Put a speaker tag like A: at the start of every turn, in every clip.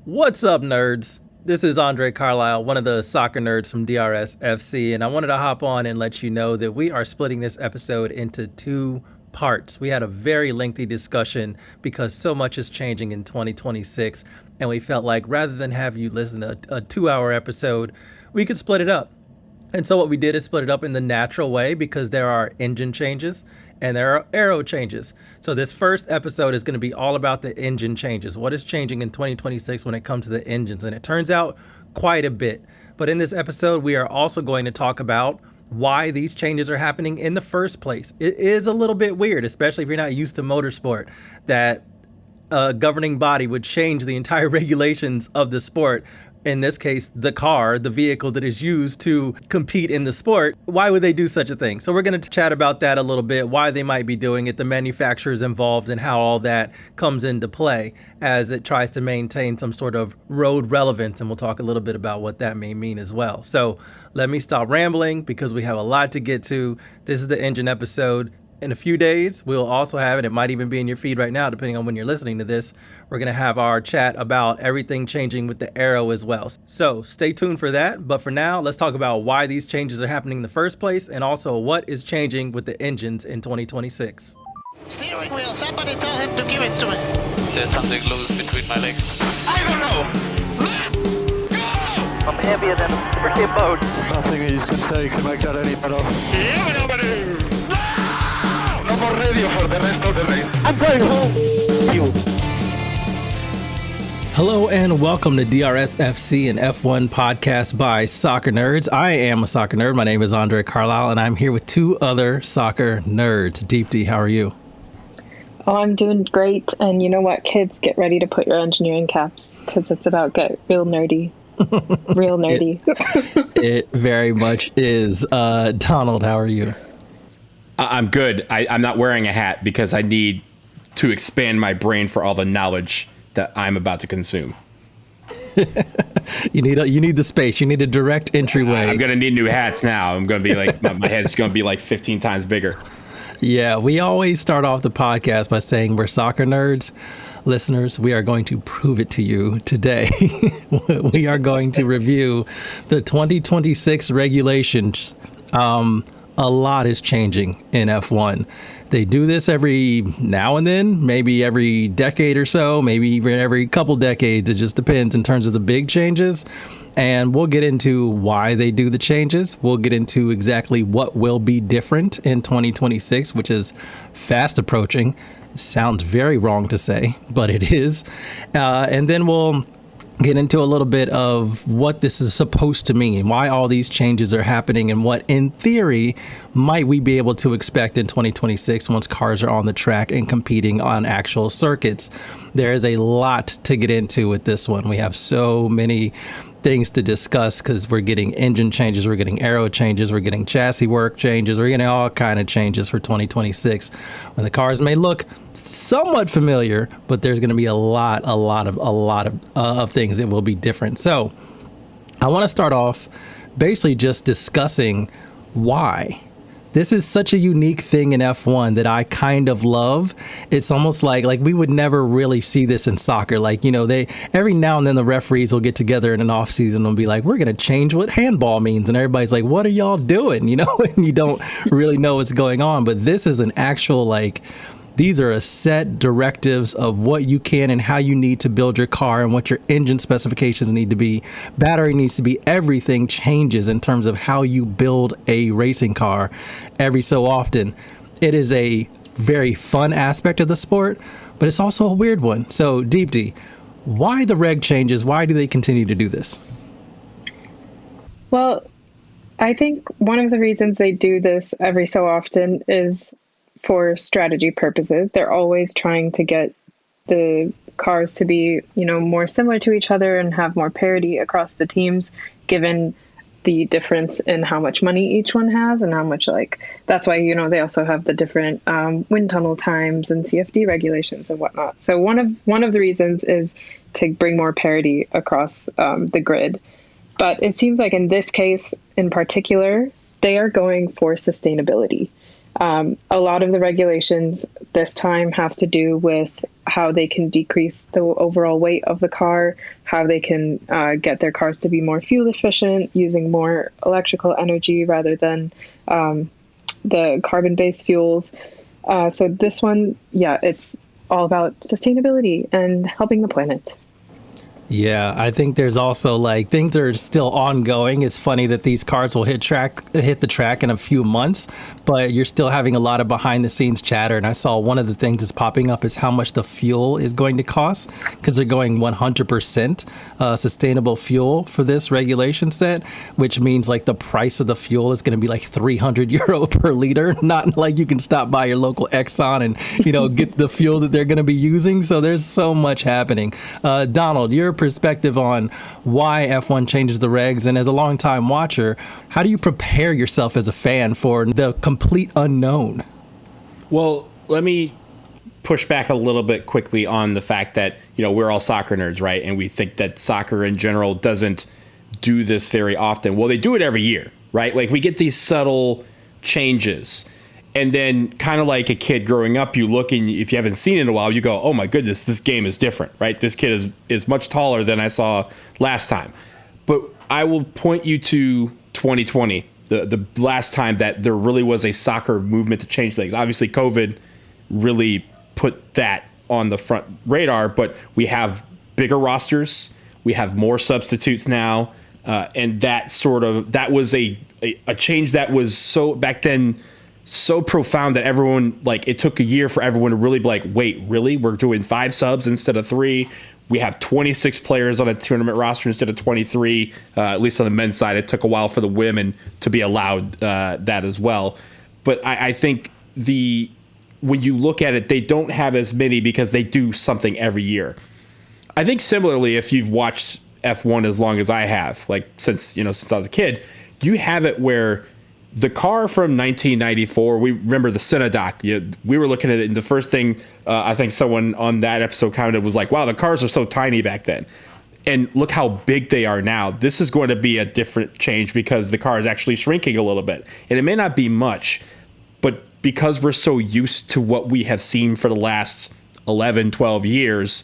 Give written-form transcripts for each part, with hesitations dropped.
A: What's up, nerds? This is André Carlisle, one of the soccer nerds from DRS FC, and I wanted to hop on and let you know that we are splitting this episode into two parts. We had a very lengthy discussion because so much is changing in 2026, and we felt like rather than have you listen to a 2-hour episode, we could split it up. And so what we did is split it up in the natural way because there are engine changes and there are aero changes. So this first episode is going to be all about the engine changes. What is changing in 2026 when it comes to the engines? And it turns out quite a bit. But in this episode, we are also going to talk about why these changes are happening in the first place. It is a little bit weird, especially if you're not used to motorsport, that a governing body would change the entire regulations of the sport. In this case, the car, the vehicle that is used to compete in the sport. Why would they do such a thing? So we're going to chat about that a little bit, why they might be doing it, the manufacturers involved, and how all that comes into play as it tries to maintain some sort of road relevance. And we'll talk a little bit about what that may mean as well. So let me stop rambling because we have a lot to get to. This is the engine episode. In a few days, we'll also have it might even be in your feed right now, depending on when you're listening to this. We're going to have our chat about everything changing with the aero as well. So stay tuned for that. But for now, let's talk about why these changes are happening in the first place and also what is changing with the engines in 2026.
B: Steering wheel, somebody tell him to give it to me.
C: There's something loose between my legs.
B: I don't know. Let go!
D: I'm heavier than a freaking boat.
E: Nothing you can say can make that any better.
B: No more radio for the rest of the race.
D: I'm going home. You.
A: Hello and welcome to DRS FC, an F1 podcast by soccer nerds. I am a soccer nerd. My name is André Carlisle, and I'm here with two other soccer nerds. Deepti, how are you?
F: Oh, I'm doing great. And you know what, kids, get ready to put your engineering caps because it's about get real nerdy. Real nerdy.
A: It very much is. Donald, how are you?
G: I'm good. I'm not wearing a hat because I need to expand my brain for all the knowledge that I'm about to consume.
A: You need the space. You need a direct entryway.
G: I'm gonna need new hats now. I'm gonna be like my head's gonna be like 15 times bigger.
A: Yeah, we always start off the podcast by saying we're soccer nerds. Listeners, we are going to prove it to you today. We are going to review the 2026 regulations. A lot is changing in F1. They do this every now and then, maybe every decade or so, maybe even every couple decades. It just depends in terms of the big changes. And we'll get into why they do the changes. We'll get into exactly what will be different in 2026, which is fast approaching. Sounds very wrong to say, but it is. And then we'll get into a little bit of what this is supposed to mean, why all these changes are happening, and what, in theory, might we be able to expect in 2026 once cars are on the track and competing on actual circuits. There is a lot to get into with this one. We have so many things to discuss because we're getting engine changes, we're getting aero changes, we're getting chassis work changes, we're getting all kind of changes for 2026. When the cars may look somewhat familiar, but there's going to be a lot of things that will be different. So I want to start off basically just discussing why this is such a unique thing in F1 that I kind of love. It's almost like we would never really see this in soccer. They every now and then the referees will get together in an off season and be like, we're going to change what handball means. And everybody's like, what are y'all doing? And you don't really know what's going on. But this is an actual these are a set directives of what you can and how you need to build your car and what your engine specifications need to be. Battery needs to be. Everything changes in terms of how you build a racing car every so often. It is a very fun aspect of the sport, but it's also a weird one. So, Deepti, why the reg changes? Why do they continue to do this?
F: Well, I think one of the reasons they do this every so often is for strategy purposes. They're always trying to get the cars to be, more similar to each other and have more parity across the teams, given the difference in how much money each one has and how much that's why, they also have the different wind tunnel times and CFD regulations and whatnot. So one of the reasons is to bring more parity across the grid. But it seems like in this case in particular, they are going for sustainability. A lot of the regulations this time have to do with how they can decrease the overall weight of the car, how they can get their cars to be more fuel efficient, using more electrical energy rather than the carbon-based fuels. So this one, yeah, it's all about sustainability and helping the planet.
A: Yeah, I think there's also like things are still ongoing. It's funny that these cars will hit the track in a few months, but you're still having a lot of behind the scenes chatter. And I saw one of the things that's popping up is how much the fuel is going to cost, because they're going 100% sustainable fuel for this regulation set, which means like the price of the fuel is going to be like 300 euro per liter. Not like you can stop by your local Exxon and, get the fuel that they're going to be using. So there's so much happening. Donald, your perspective on why F1 changes the regs, and as a longtime watcher, how do you prepare yourself as a fan for the complete unknown?
G: Well, let me push back a little bit quickly on the fact that, we're all soccer nerds, right? And we think that soccer in general doesn't do this very often. Well, they do it every year, right? Like we get these subtle changes. And then kind of like a kid growing up, you look and if you haven't seen it in a while, you go, oh my goodness, this game is different, right? This kid is much taller than I saw last time. But I will point you to 2020, the last time that there really was a soccer movement to change things. Obviously, COVID really put that on the front radar, but we have bigger rosters. We have more substitutes now. And that was a change that was so back then so profound that everyone, like, it took a year for everyone to really be like, wait, really? We're doing 5 subs instead of 3. We have 26 players on a tournament roster instead of 23. At least on the men's side, it took a while for the women to be allowed that as well. But I think when you look at it, they don't have as many because they do something every year. I think similarly, if you've watched F1 as long as I have, like since I was a kid, you have it where the car from 1994, we remember the Cinedoc. We were looking at it, and the first thing I think someone on that episode commented was like, wow, the cars are so tiny back then. And look how big they are now. This is going to be a different change because the car is actually shrinking a little bit. And it may not be much, but because we're so used to what we have seen for the last 11, 12 years,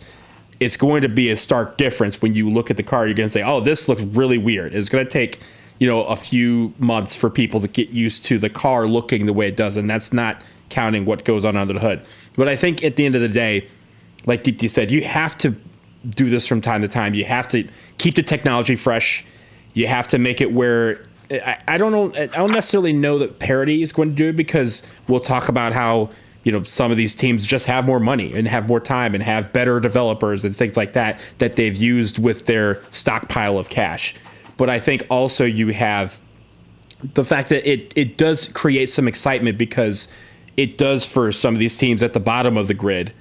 G: it's going to be a stark difference when you look at the car. You're going to say, oh, this looks really weird. It's going to take a few months for people to get used to the car looking the way it does. And that's not counting what goes on under the hood. But I think at the end of the day, like Deepti said, you have to do this from time to time. You have to keep the technology fresh. You have to make it where I don't know. I don't necessarily know that parity is going to do it, because we'll talk about how, some of these teams just have more money and have more time and have better developers and things like that they've used with their stockpile of cash. But I think also you have the fact that it does create some excitement, because it does for some of these teams at the bottom of the grid.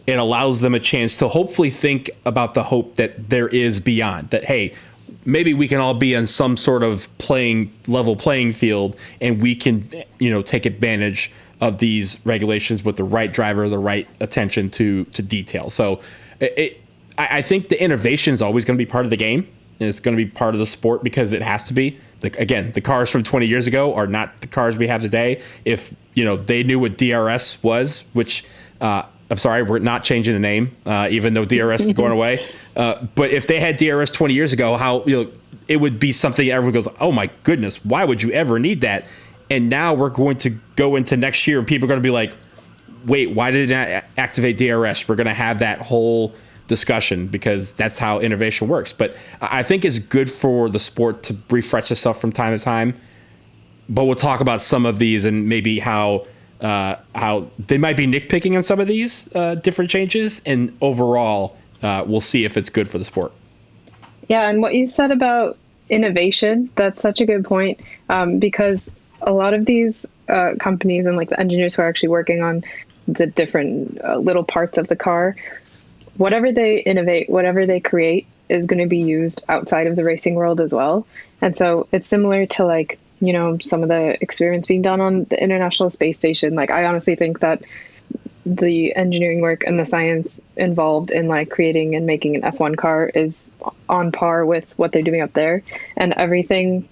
G: It allows them a chance to hopefully think about the hope that there is beyond that. Hey, maybe we can all be on some sort of level playing field, and we can, take advantage of these regulations with the right driver, the right attention to detail. So I think the innovation is always going to be part of the game. And it's going to be part of the sport because it has to be. Again, the cars from 20 years ago are not the cars we have today. If they knew what DRS was, which I'm sorry, we're not changing the name, even though DRS is going away. But if they had DRS 20 years ago, how it would be something everyone goes, oh my goodness, why would you ever need that? And now we're going to go into next year, and people are going to be like, wait, why did it not activate DRS? We're going to have that whole discussion, because that's how innovation works. But I think it's good for the sport to refresh itself from time to time. But we'll talk about some of these and maybe how they might be nitpicking on some of these different changes, and overall we'll see if it's good for the sport.
F: Yeah, and what you said about innovation, that's such a good point, because a lot of these companies and like the engineers who are actually working on the different little parts of the car, whatever they innovate, whatever they create is going to be used outside of the racing world as well. And so it's similar to like, some of the experiments being done on the International Space Station. Like, I honestly think that the engineering work and the science involved in like creating and making an F1 car is on par with what they're doing up there. And everything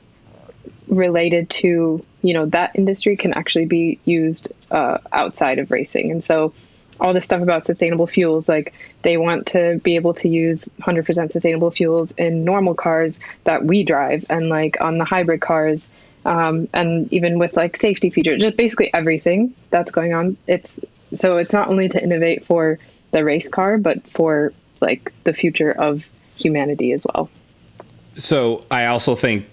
F: related to, that industry can actually be used outside of racing. And so all this stuff about sustainable fuels, like they want to be able to use 100% sustainable fuels in normal cars that we drive, and like on the hybrid cars, and even with like safety features, just basically everything that's going on. It's not only to innovate for the race car, but for like the future of humanity as well.
G: So I also think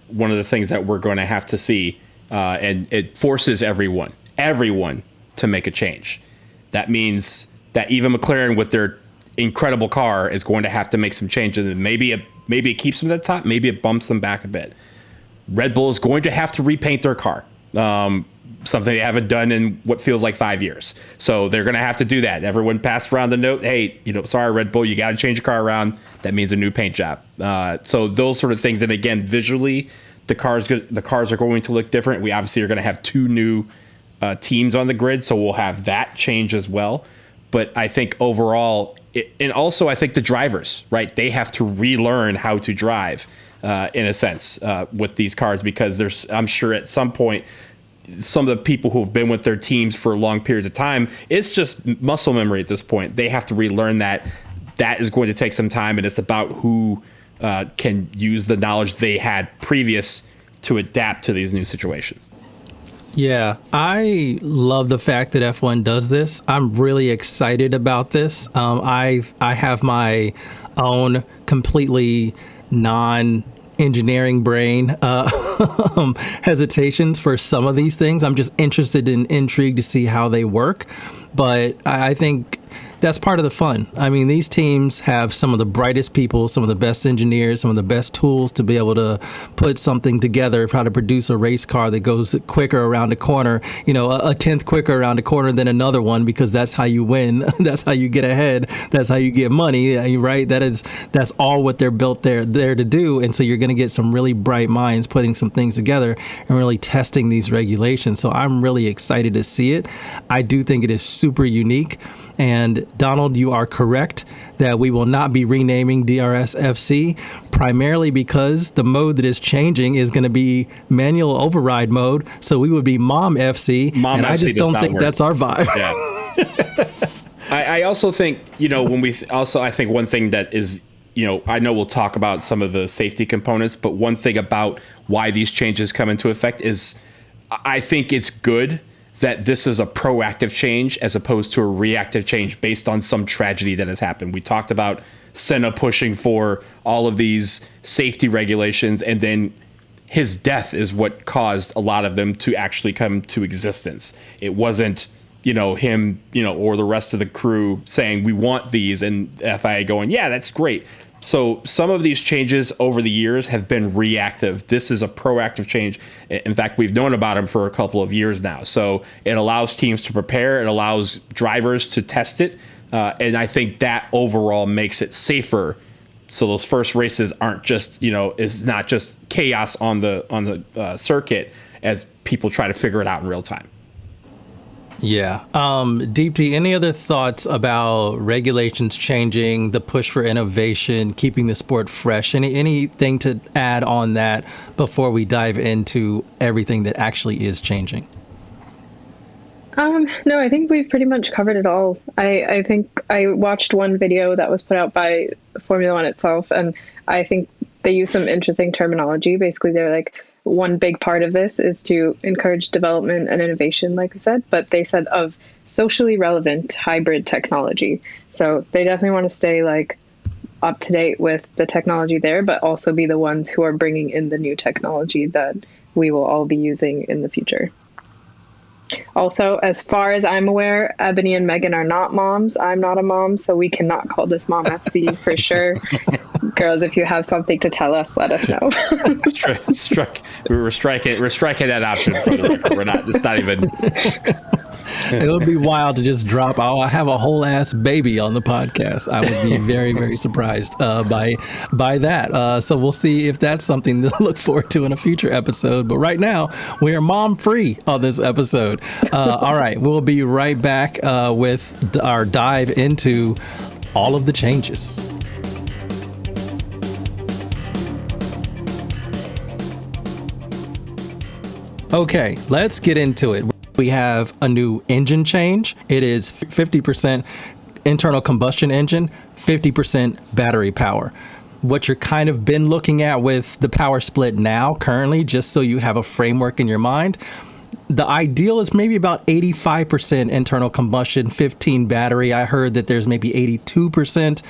G: one of the things that we're going to have to see, and it forces everyone to make a change. That means that even McLaren with their incredible car is going to have to make some changes. And maybe it keeps them at the top, maybe it bumps them back a bit. Red Bull is going to have to repaint their car, something they haven't done in what feels like 5 years. So they're going to have to do that. Everyone passed around the note, hey, sorry, Red Bull, you got to change your car around. That means a new paint job. So those sort of things. And again, visually, the cars are going to look different. We obviously are going to have 2 new teams on the grid, so we'll have that change as well. But I think overall, and also I think the drivers, right? They have to relearn how to drive in a sense with these cars, because I'm sure at some point, some of the people who've been with their teams for long periods of time, it's just muscle memory at this point. They have to relearn that. That is going to take some time, and it's about who can use the knowledge they had previous to adapt to these new situations.
A: Yeah, I love the fact that F1 does this. I'm really excited about this. I have my own completely non-engineering brain hesitations for some of these things. I'm just interested and intrigued to see how they work. But I think that's part of the fun. I mean, these teams have some of the brightest people, some of the best engineers, some of the best tools to be able to put something together, how to produce a race car that goes quicker around a corner, a tenth quicker around a corner than another one, because that's how you win. That's how you get ahead. That's how you get money, right? That's all what they're built there to do. And so you're going to get some really bright minds putting some things together and really testing these regulations. So I'm really excited to see it. I do think it is super unique. And Donald, you are correct that we will not be renaming DRS FC, primarily because the mode that is changing is going to be manual override mode. So we would be Mom FC. And I just don't think that's our vibe.
G: Yeah. I also think, I think one thing that is, I know we'll talk about some of the safety components, but one thing about why these changes come into effect is I think it's good that this is a proactive change as opposed to a reactive change based on some tragedy that has happened. We talked about Senna pushing for all of these safety regulations, and then his death is what caused a lot of them to actually come to existence. It wasn't, him, or the rest of the crew saying, we want these, and FIA going, yeah, that's great. So some of these changes over the years have been reactive. This is a proactive change. In fact, we've known about them for a couple of years now. So it allows teams to prepare. It allows drivers to test it. And I think that overall makes it safer. So those first races aren't just, it's not just chaos on the circuit as people try to figure it out in real time.
A: Yeah. Deepti, any other thoughts about regulations changing, the push for innovation, keeping the sport fresh? Anything to add on that before we dive into everything that actually is changing?
F: No, I think we've pretty much covered it all. I think I watched one video that was put out by Formula One itself, and I think they use some interesting terminology. Basically, they're like, one big part of this is to encourage development and innovation, like I said, but they said of socially relevant hybrid technology. So they definitely want to stay like up to date with the technology there, but also be the ones who are bringing in the new technology that we will all be using in the future. Also, as far as I'm aware, Ebony and Megan are not moms. I'm not a mom, so we cannot call this Mom FC for sure. Girls, if you have something to tell us, let us know.
G: We're striking that option from the record. We're not. It's not even.
A: It would be wild to just drop, I have a whole ass baby on the podcast. I would be very, very surprised by that. So we'll see if that's something to look forward to in a future episode. But right now, we are mom free on this episode. All right, we'll be right back with our dive into all of the changes. Okay, let's get into it. We have a new engine change. It is 50% internal combustion engine, 50% battery power. What you're kind of been looking at with the power split now, currently, just so you have a framework in your mind, the ideal is maybe about 85% internal combustion, 15 battery. I heard that there's maybe 82%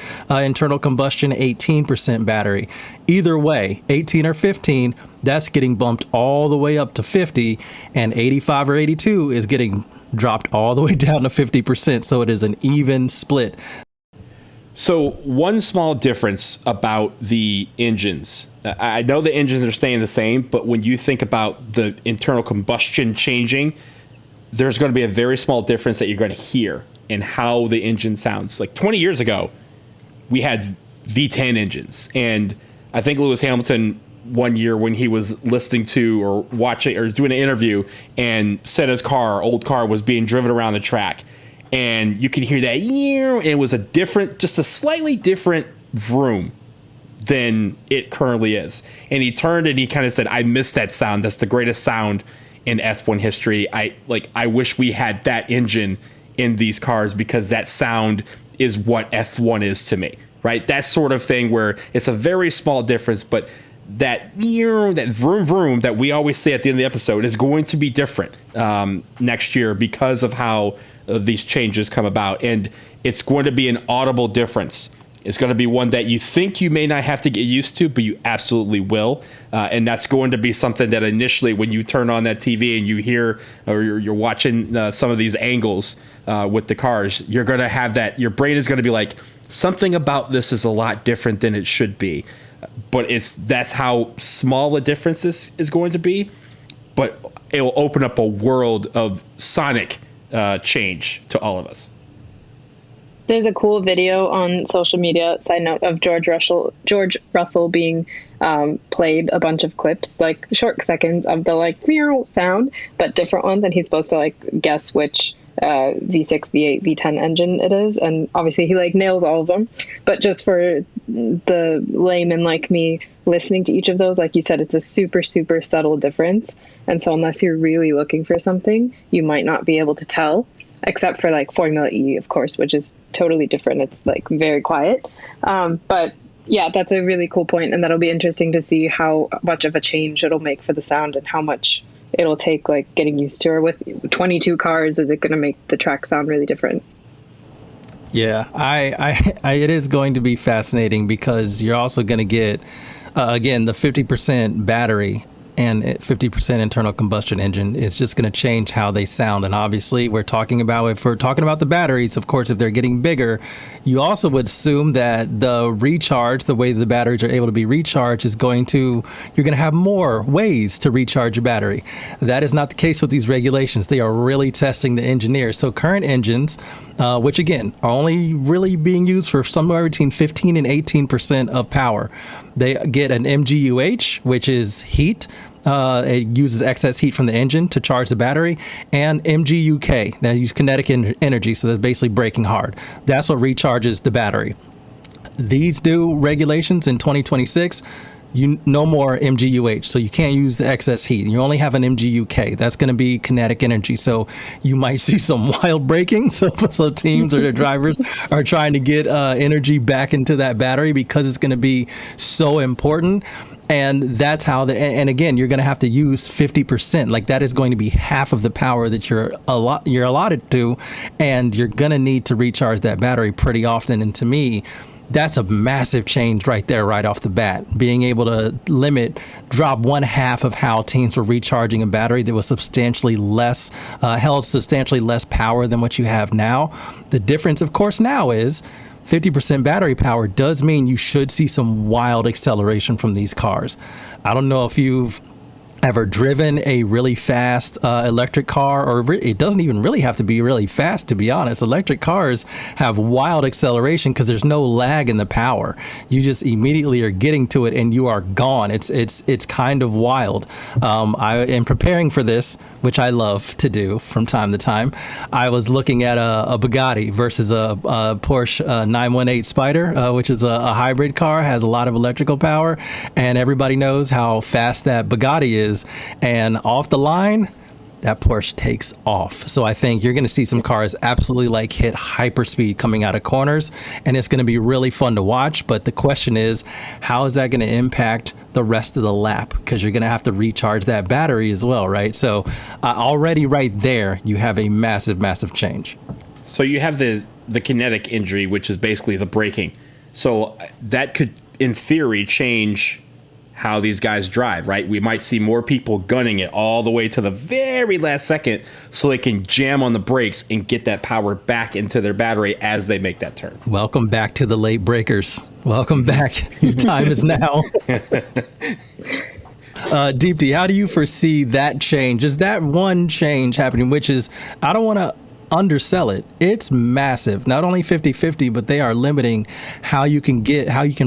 A: internal combustion, 18% battery. Either way, 18 or 15, that's getting bumped all the way up to 50, and 85 or 82 is getting dropped all the way down to 50%. So it is an even split.
G: So one small difference about the engines, I know the engines are staying the same, but when you think about the internal combustion changing, there's going to be a very small difference that you're going to hear in how the engine sounds. Like 20 years ago, we had V10 engines, and I think Lewis Hamilton one year when he was listening to or watching or doing an interview and said his old car was being driven around the track. And you can hear that, and it was just a slightly different vroom than it currently is. And he turned and he kind of said, I miss that sound. That's the greatest sound in F1 history. I wish we had that engine in these cars because that sound is what F1 is to me, right? That sort of thing where it's a very small difference, but that vroom vroom that we always say at the end of the episode is going to be different next year because of how these changes come about, and it's going to be an audible difference. It's going to be one that you think you may not have to get used to, but you absolutely will, and that's going to be something that initially when you turn on that TV and you hear or you're watching some of these angles with the cars, you're going to have that, your brain is going to be like, something about this is a lot different than it should be, but that's how small a difference this is going to be, but it will open up a world of sonic change to all of us.
F: There's a cool video on social media, side note, of George Russell being played a bunch of clips, like short seconds of the like meow sound, but different ones, and he's supposed to like guess which V6, V8, V10 engine it is, and obviously he like nails all of them. But just for the layman like me listening to each of those, like you said, it's a super subtle difference, and so unless you're really looking for something, you might not be able to tell, except for like Formula E, of course, which is totally different. It's like very quiet, but yeah, that's a really cool point, and that'll be interesting to see how much of a change it'll make for the sound and how much it'll take like getting used to. Or with 22 cars, is it going to make the track sound really different?
A: Yeah, I it is going to be fascinating because you're also going to get again the 50% battery and 50% internal combustion engine is just going to change how they sound. And obviously if we're talking about the batteries, of course, if they're getting bigger, you also would assume that the recharge, the way the batteries are able to be recharged you're going to have more ways to recharge your battery. That is not the case with these regulations. They are really testing the engineers. So current engines, which again are only really being used for somewhere between 15 and 18% of power. They get an MGU-H, which is heat. It uses excess heat from the engine to charge the battery, and MGU-K, that uses kinetic energy, so that's basically braking hard. That's what recharges the battery. These new regulations in 2026, no more MGU-H, so you can't use the excess heat. You only have an MGU-K. That's going to be kinetic energy, so you might see some wild braking. So teams or their drivers are trying to get energy back into that battery because it's going to be so important. And that's how and again, you're going to have to use 50%. Like that is going to be half of the power that you're allotted to, and you're going to need to recharge that battery pretty often. And to me, that's a massive change right there, right off the bat. Being able to drop one half of how teams were recharging a battery that was substantially less, held substantially less power than what you have now. The difference, of course, now is 50% battery power does mean you should see some wild acceleration from these cars. I don't know if you've ever driven a really fast electric car, or it doesn't even really have to be really fast, to be honest. Electric cars have wild acceleration because there's no lag in the power. You just immediately are getting to it and you are gone. It's kind of wild. I am preparing for this, which I love to do from time to time. I was looking at a Bugatti versus a Porsche 918 Spider, which is a hybrid car, has a lot of electrical power, and everybody knows how fast that Bugatti is is. And off the line, that Porsche takes off. So I think you're going to see some cars absolutely like hit hyperspeed coming out of corners, and it's going to be really fun to watch. But the question is, how is that going to impact the rest of the lap? Because you're going to have to recharge that battery as well, right? So already right there, you have a massive, massive change.
G: So you have the kinetic injury, which is basically the braking. So that could, in theory, change how these guys drive, right? We might see more people gunning it all the way to the very last second so they can jam on the brakes and get that power back into their battery as they make that turn.
A: Welcome back to the late breakers. Welcome back. Your time is now. Deepti, how do you foresee that change? Is that one change happening, which is, I don't want to undersell it. It's massive. Not only 50-50, but they are limiting how you can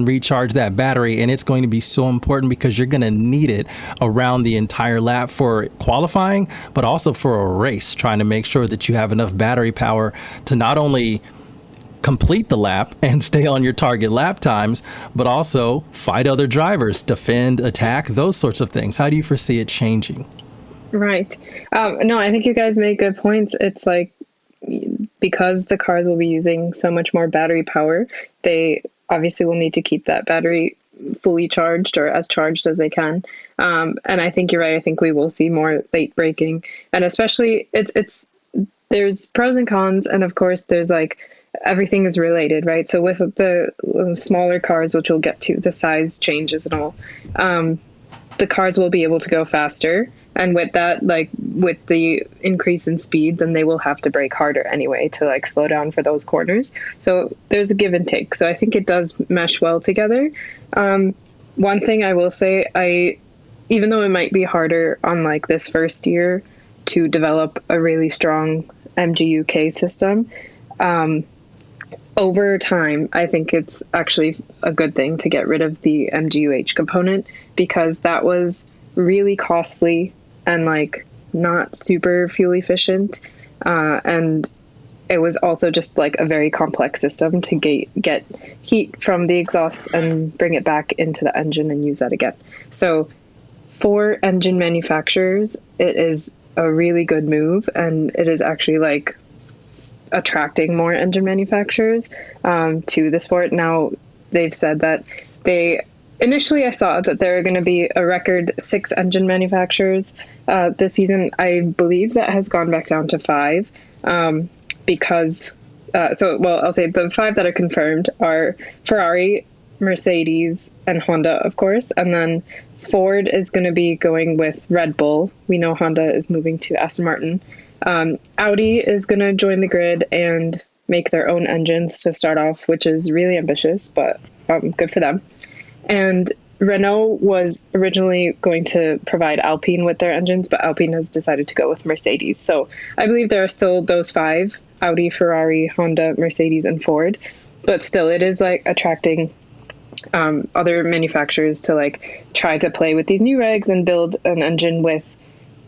A: recharge that battery. And it's going to be so important because you're going to need it around the entire lap for qualifying, but also for a race, trying to make sure that you have enough battery power to not only complete the lap and stay on your target lap times, but also fight other drivers, defend, attack, those sorts of things. How do you foresee it changing?
F: Right. No, I think you guys make good points. It's like, because the cars will be using so much more battery power, they obviously will need to keep that battery fully charged or as charged as they can. And I think you're right. I think we will see more late braking, and especially there's pros and cons. And of course there's like, everything is related, right? So with the smaller cars, which we'll get to, the size changes and all, the cars will be able to go faster. And with that, like with the increase in speed, then they will have to brake harder anyway to like slow down for those corners. So there's a give and take. So I think it does mesh well together. One thing I will say, even though it might be harder on like this first year to develop a really strong MGU-K system, over time, I think it's actually a good thing to get rid of the MGU-H component, because that was really costly and like not super fuel efficient. And it was also just like a very complex system to get heat from the exhaust and bring it back into the engine and use that again. So for engine manufacturers, it is a really good move, and it is actually like attracting more engine manufacturers to the sport. Now, they've said that initially I saw that there are going to be a record 6 engine manufacturers this season. I believe that has gone back down to 5 because, I'll say the 5 that are confirmed are Ferrari, Mercedes, and Honda, of course. And then Ford is going to be going with Red Bull. We know Honda is moving to Aston Martin. Audi is going to join the grid and make their own engines to start off, which is really ambitious, but good for them. And Renault was originally going to provide Alpine with their engines, but Alpine has decided to go with Mercedes. So I believe there are still those 5, Audi, Ferrari, Honda, Mercedes, and Ford. But still, it is like attracting other manufacturers to like try to play with these new regs and build an engine with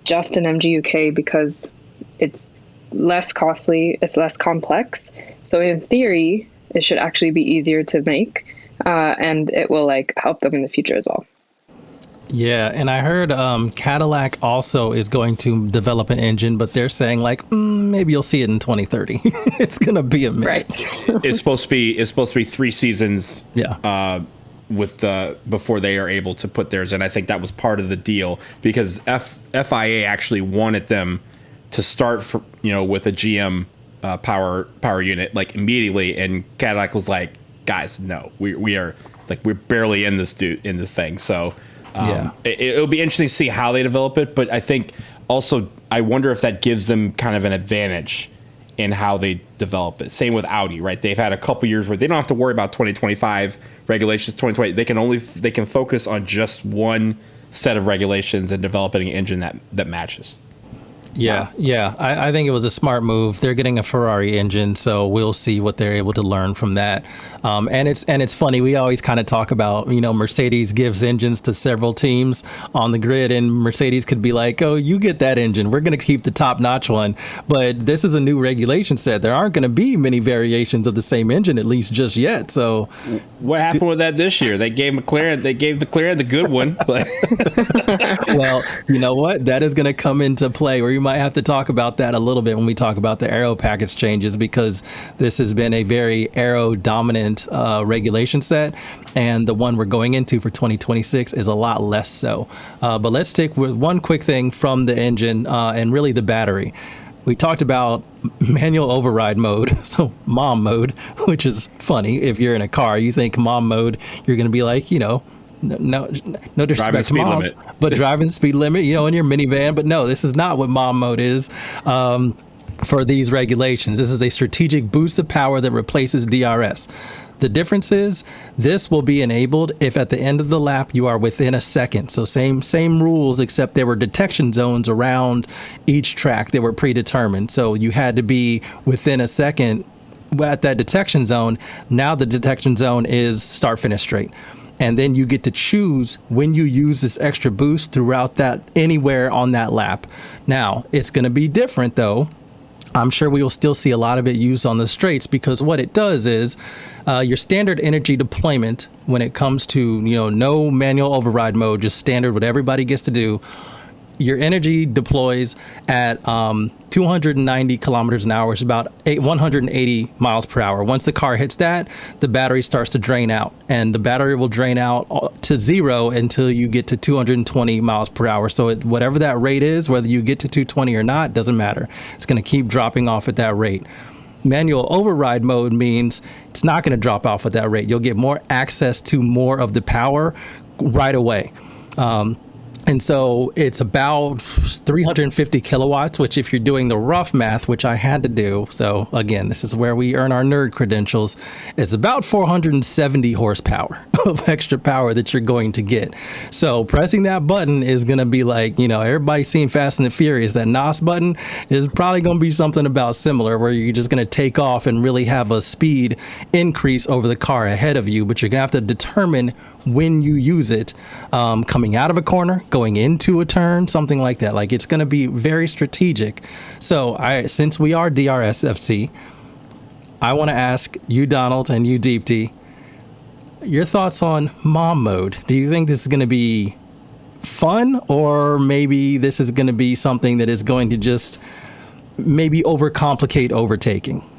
F: just an MGU-K, because it's less costly, it's less complex. So in theory, it should actually be easier to make. And it will like help them in the future as well.
A: Yeah, and I heard Cadillac also is going to develop an engine, but they're saying like maybe you'll see it in 2030. It's gonna be a minute.
F: Right.
G: It's supposed to be 3 seasons.
A: Yeah.
G: Before they are able to put theirs in. I think that was part of the deal, because FIA actually wanted them to start with a GM power unit like immediately, and Cadillac was like, guys, no, we're barely in this thing. So it'll be interesting to see how they develop it. But I think also, I wonder if that gives them kind of an advantage in how they develop it. Same with Audi, right? They've had a couple years where they don't have to worry about 2025 regulations, 2020. They can focus on just one set of regulations and developing an engine that matches.
A: Yeah. I think it was a smart move. They're getting a Ferrari engine, so we'll see what they're able to learn from that. And it's funny. We always kind of talk about, Mercedes gives engines to several teams on the grid, and Mercedes could be like, "Oh, you get that engine. We're going to keep the top-notch one." But this is a new regulation set. There aren't going to be many variations of the same engine, at least just yet. So,
G: what happened with that this year? They gave McLaren the good one. But
A: well, you know what? That is going to come into play, or you might have to talk about that a little bit when we talk about the aero package changes, because this has been a very aero dominant regulation set, and the one we're going into for 2026 is a lot less so. But let's stick with one quick thing from the engine and really the battery. We talked about manual override mode, so mom mode, which is funny. If you're in a car, you think mom mode, you're going to be like, no disrespect to moms, but driving speed limit, in your minivan. But no, this is not what mom mode is for these regulations. This is a strategic boost of power that replaces DRS. The difference is this will be enabled if at the end of the lap you are within a second. So same rules, except there were detection zones around each track that were predetermined. So you had to be within a second at that detection zone. Now the detection zone is start, finish, straight. And then you get to choose when you use this extra boost throughout that, anywhere on that lap. Now, it's going to be different, though. I'm sure we will still see a lot of it used on the straights, because what it does is your standard energy deployment when it comes to, no manual override mode, just standard, what everybody gets to do. Your energy deploys at 290 kilometers an hour, which is about 180 miles per hour. Once the car hits that, the battery starts to drain out, and the battery will drain out to zero until you get to 220 miles per hour. So whatever that rate is, whether you get to 220 or not, doesn't matter. It's going to keep dropping off at that rate. Manual override mode means it's not going to drop off at that rate. You'll get more access to more of the power right away. And so it's about 350 kilowatts, which if you're doing the rough math, which I had to do, so again, this is where we earn our nerd credentials, it's about 470 horsepower of extra power that you're going to get. So pressing that button is going to be like, everybody's seen Fast and the Furious, that NOS button is probably going to be something about similar, where you're just going to take off and really have a speed increase over the car ahead of you, but you're going to have to determine when you use it, coming out of a corner, going into a turn, something like that. Like, it's going to be very strategic. So since we are DRS FC, I want to ask you, Donald, and you, Deepti, your thoughts on mom mode. Do you think this is going to be fun, or maybe this is going to be something that is going to just maybe overcomplicate overtaking?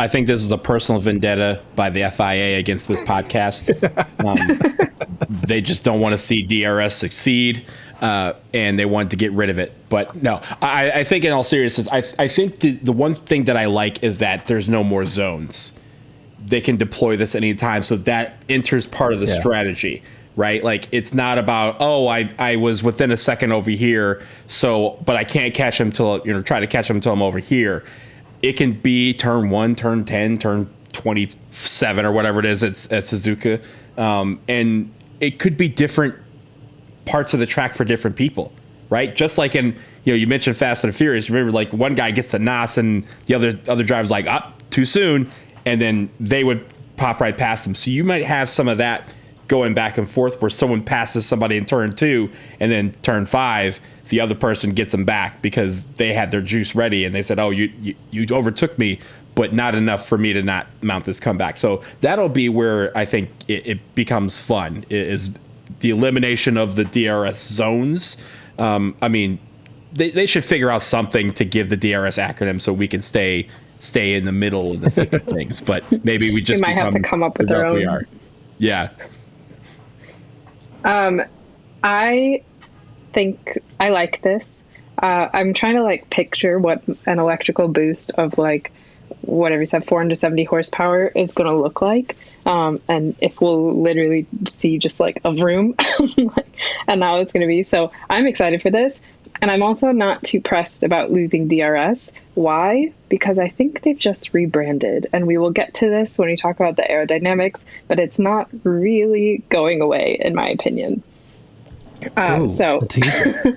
G: I think this is a personal vendetta by the FIA against this podcast. They just don't want to see DRS succeed, and they want to get rid of it. But no, I think in all seriousness, I think the one thing that I like is that there's no more zones. They can deploy this anytime, so that enters part of the strategy, right? Like, it's not about, I was within a second over here, but I can't catch him till, try to catch him until I'm over here. It can be turn 1, turn 10, turn 27, or whatever it is at Suzuka. And it could be different parts of the track for different people, right? Just like in, you mentioned Fast and Furious. Remember, like, one guy gets the NOS and the other driver's like, too soon. And then they would pop right past them. So you might have some of that going back and forth, where someone passes somebody in turn 2, and then turn 5, the other person gets them back because they had their juice ready, and they said, you overtook me, but not enough for me to not mount this comeback. So that'll be where I think it becomes fun, is the elimination of the DRS zones. They should figure out something to give the DRS acronym so we can stay in the middle of the thick of things. But maybe we just
F: might have to come up with our own.
G: We are. Yeah.
F: I think I like this. I'm trying to picture what an electrical boost of whatever you said, 470 horsepower is going to look like. And if we'll literally see just a vroom and how it's going to be. So I'm excited for this. And I'm also not too pressed about losing DRS. Why? Because I think they've just rebranded, and we will get to this when we talk about the aerodynamics, but it's not really going away, in my opinion.
A: Ooh,
F: So
A: a teaser.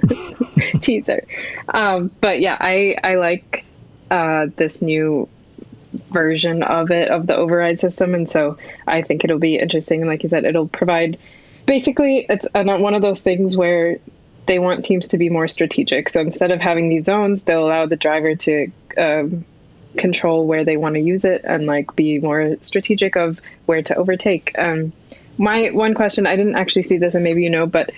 F: teaser. But yeah, I like this new version of it, of the override system, and so I think it'll be interesting. And like you said, it'll provide, basically it's one of those things where they want teams to be more strategic. So instead of having these zones, they'll allow the driver to control where they want to use it and like be more strategic of where to overtake. My one question, I didn't actually see this, and maybe you know, but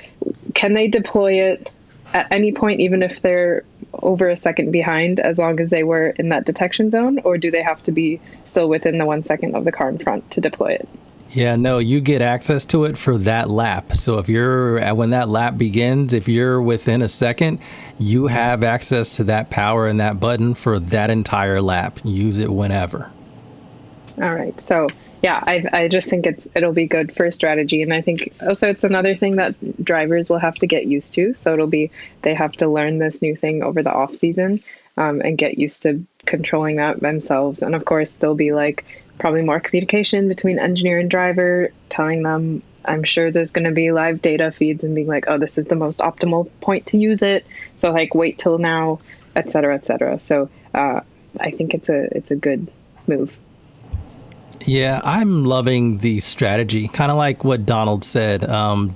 F: can they deploy it at any point, even if they're over a second behind, as long as they were in that detection zone, or do they have to be still within the 1 second of the car in front to deploy it?
A: Yeah, no, you get access to it for that lap. So when that lap begins, if you're within a second, you have access to that power and that button for that entire lap. Use it whenever.
F: All right. So yeah, I just think it'll be good for strategy. And I think also it's another thing that drivers will have to get used to. So they have to learn this new thing over the off season and get used to controlling that themselves. And of course, there'll be like probably more communication between engineer and driver, telling them, I'm sure there's going to be live data feeds and being like, oh, this is the most optimal point to use it. So like wait till now, et cetera, et cetera. So I think it's a good move.
A: Yeah, I'm loving the strategy. Kind of like what Donald said.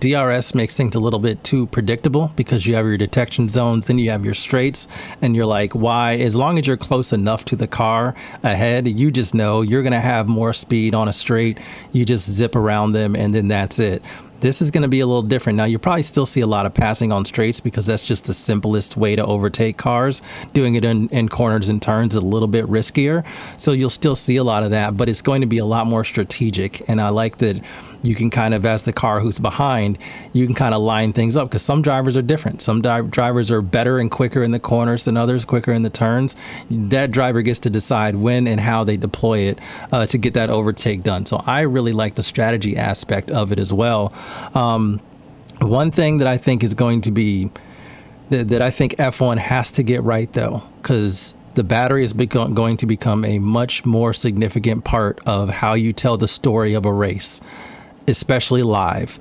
A: DRS makes things a little bit too predictable because you have your detection zones, then you have your straights, and you're like, why? As long as you're close enough to the car ahead, you just know you're going to have more speed on a straight. You just zip around them, and then that's it. This is going to be a little different. Now, you probably still see a lot of passing on straights because that's just the simplest way to overtake cars. Doing it in corners and turns is a little bit riskier. So you'll still see a lot of that, but it's going to be a lot more strategic. And I like that you can kind of, as the car who's behind, you can kind of line things up because some drivers are different. Some drivers are better and quicker in the corners than others, quicker in the turns. That driver gets to decide when and how they deploy it to get that overtake done. So I really like the strategy aspect of it as well. One thing that I think is going to be that I think F1 has to get right, though, because the battery is going to become a much more significant part of how you tell the story of a race, especially live.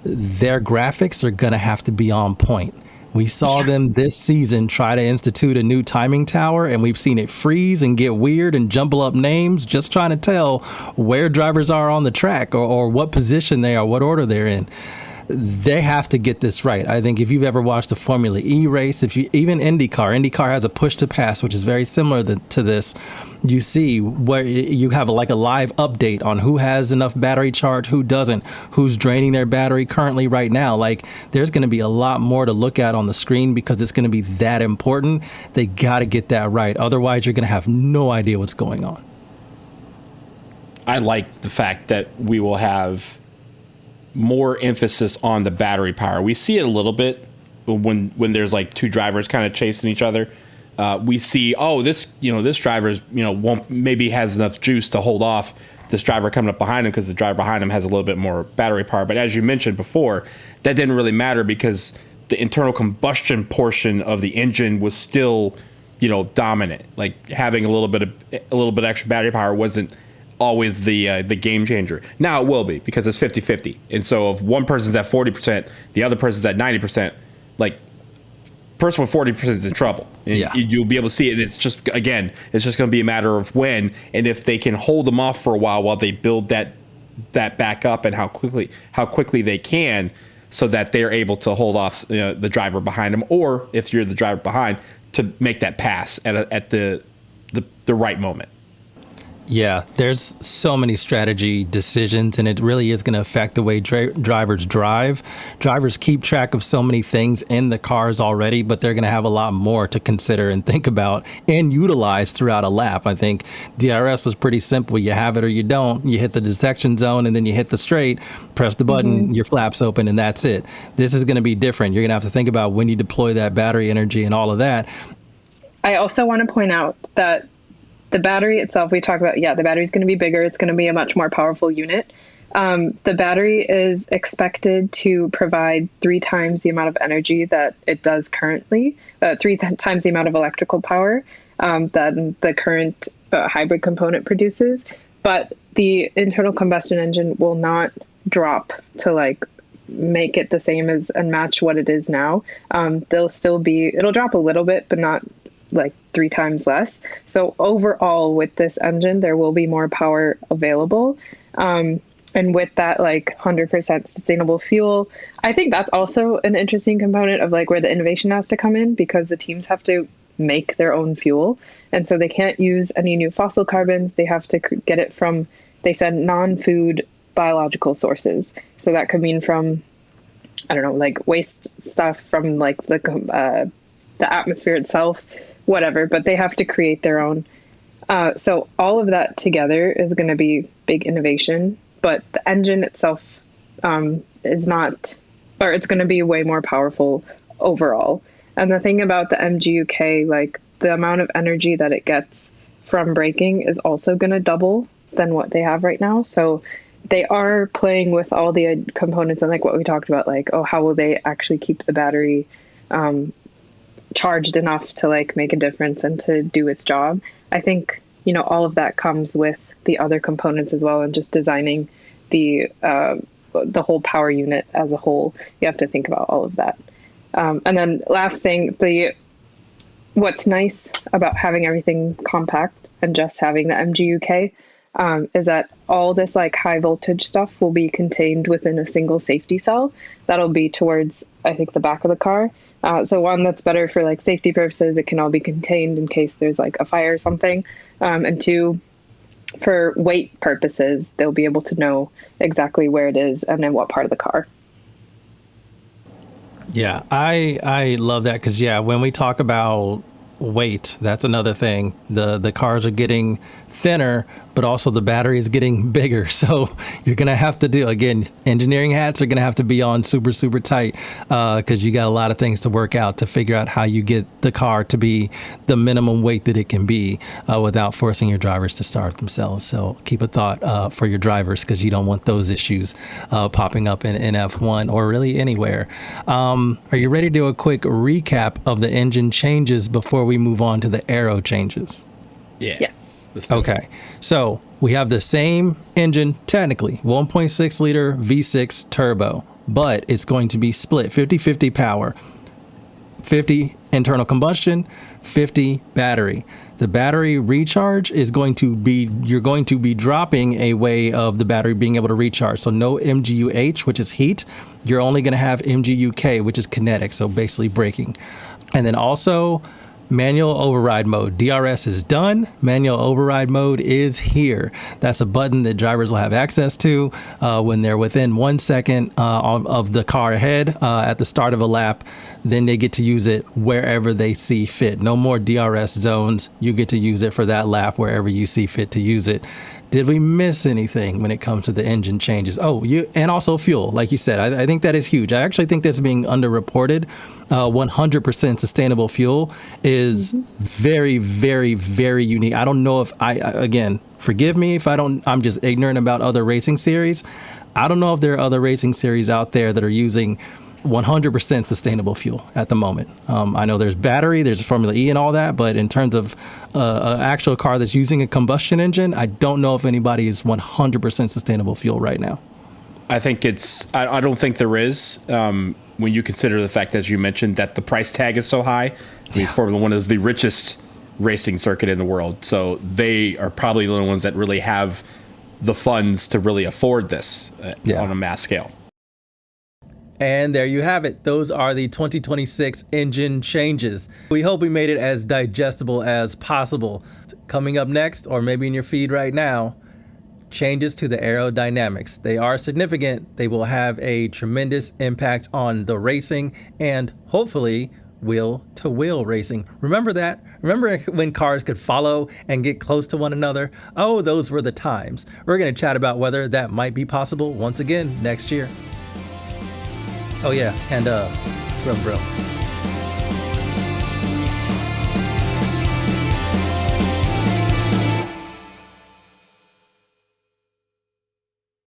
A: Their graphics are going to have to be on point. We saw them this season try to institute a new timing tower, and we've seen it freeze and get weird and jumble up names, just trying to tell where drivers are on the track or what position they are, what order they're in. They have to get this right. I think if you've ever watched a Formula E race, even IndyCar has a push to pass, which is very similar to this. You see where you have a live update on who has enough battery charge, who doesn't, who's draining their battery currently right now. Like, there's going to be a lot more to look at on the screen because it's going to be that important. They got to get that right. Otherwise, you're going to have no idea what's going on.
G: I like the fact that we will have more emphasis on the battery power. We see it a little bit when there's like two drivers kind of chasing each other. We see, this driver's, maybe has enough juice to hold off this driver coming up behind him because the driver behind him has a little bit more battery power. But as you mentioned before, that didn't really matter because the internal combustion portion of the engine was still, dominant. Like having a little bit extra battery power wasn't always the game changer. Now it will be because it's 50-50. And so if one person's at 40%, the other person's at 90%, like person with 40% is in trouble. And you'll be able to see it. And it's just going to be a matter of when and if they can hold them off for a while they build that back up and how quickly they can so that they're able to hold off the driver behind them, or if you're the driver behind, to make that pass at the right moment.
A: Yeah, there's so many strategy decisions, and it really is going to affect the way drivers drive. Drivers keep track of so many things in the cars already, but they're going to have a lot more to consider and think about and utilize throughout a lap. I think DRS was pretty simple. You have it or you don't. You hit the detection zone, and then you hit the straight, press the button, your flaps open, and that's it. This is going to be different. You're going to have to think about when you deploy that battery energy and all of that.
F: I also want to point out that the battery itself, we talk about, the battery is going to be bigger. It's going to be a much more powerful unit. The battery is expected to provide 3 times the amount of energy that it does currently, 3 times the amount of electrical power that the current hybrid component produces. But the internal combustion engine will not drop to like make it the same as and match what it is now. It'll drop a little bit, but not like 3 times less. So overall with this engine, there will be more power available. And with that, like 100% sustainable fuel, I think that's also an interesting component of like where the innovation has to come in, because the teams have to make their own fuel. And so they can't use any new fossil carbons. They have to get it from, they said, non-food biological sources. So that could mean from, I don't know, like waste stuff from like the atmosphere itself, whatever, but they have to create their own. So all of that together is going to be big innovation, but the engine itself is not, or it's going to be way more powerful overall. And the thing about the MGU-K, like the amount of energy that it gets from braking is also going to double than what they have right now. So they are playing with all the components and like what we talked about, like, oh, how will they actually keep the battery charged enough to like make a difference and to do its job. I think, you know, all of that comes with the other components as well, and just designing the whole power unit as a whole. You have to think about all of that. And then last thing, what's nice about having everything compact and just having the MGU-K is that all this like high voltage stuff will be contained within a single safety cell. That'll be towards, I think, the back of the car. So one, that's better for like safety purposes. It can all be contained in case there's like a fire or something. And 2, for weight purposes, they'll be able to know exactly where it is and in what part of the car.
A: Yeah, I love that because, yeah, when we talk about weight, that's another thing. The cars are getting thinner, but also the battery is getting bigger. So you're going to have to do, again, engineering hats are going to have to be on super, super tight because you got a lot of things to work out to figure out how you get the car to be the minimum weight that it can be without forcing your drivers to starve themselves. So keep a thought for your drivers because you don't want those issues popping up in F1 or really anywhere. Are you ready to do a quick recap of the engine changes before we move on to the aero changes?
G: Yeah.
F: Yes.
A: Okay, so we have the same engine, technically, 1.6 liter V6 turbo, but it's going to be split 50-50 power, 50 internal combustion, 50 battery. The battery recharge is going to be, you're going to be dropping a way of the battery being able to recharge. So no MGU-H, which is heat. You're only going to have MGU-K, which is kinetic, so basically braking. And then also manual override mode. DRS is done. Manual override mode is here. That's a button that drivers will have access to when they're within 1 second of the car ahead at the start of a lap. Then they get to use it wherever they see fit. No more DRS zones. You get to use it for that lap wherever you see fit to use it. Did we miss anything when it comes to the engine changes? Oh, and also fuel, like you said. I think that is huge. I actually think that's being underreported. 100% sustainable fuel is very, very, very unique. I don't know if again, forgive me if I'm just ignorant about other racing series. I don't know if there are other racing series out there that are using 100% sustainable fuel at the moment. I know there's battery, there's Formula E and all that, but in terms of an actual car that's using a combustion engine, I don't know if anybody is 100% sustainable fuel right now.
G: I think I don't think there is when you consider the fact, as you mentioned, that the price tag is so high. I mean, Formula One is the richest racing circuit in the world, so they are probably the only ones that really have the funds to really afford this on a mass scale.
A: And there you have it. Those are the 2026 engine changes. We hope we made it as digestible as possible. Coming up next, or maybe in your feed right now, changes to the aerodynamics. They are significant. They will have a tremendous impact on the racing and hopefully wheel-to-wheel racing. Remember that? Remember when cars could follow and get close to one another? Oh, those were the times. We're going to chat about whether that might be possible once again next year. Oh yeah, and bro.